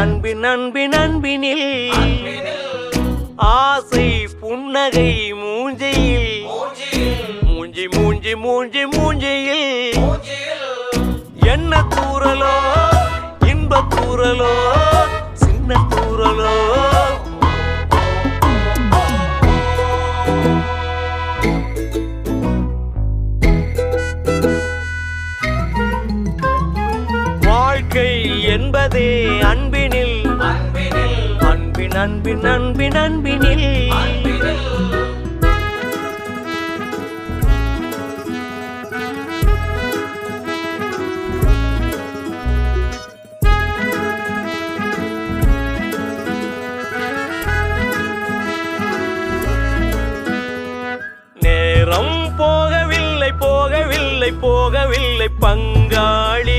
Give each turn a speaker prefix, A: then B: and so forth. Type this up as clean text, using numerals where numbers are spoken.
A: அன்பின் அன்பின் அன்பினில் ஆசை புன்னகை மூஞ்சையில் மூஞ்சி மூஞ்சி மூஞ்சி மூஞ்சியில் என்ன தூரலோ இன்ப தூரலோ சின்ன தூரலோ வாழ்க்கை என்பதே அன்பினில் அன்பின் அன்பின் அன்பின் அன்பினில் நேரம் போகவில்லை போகவில்லை போகவில்லை பங்காளி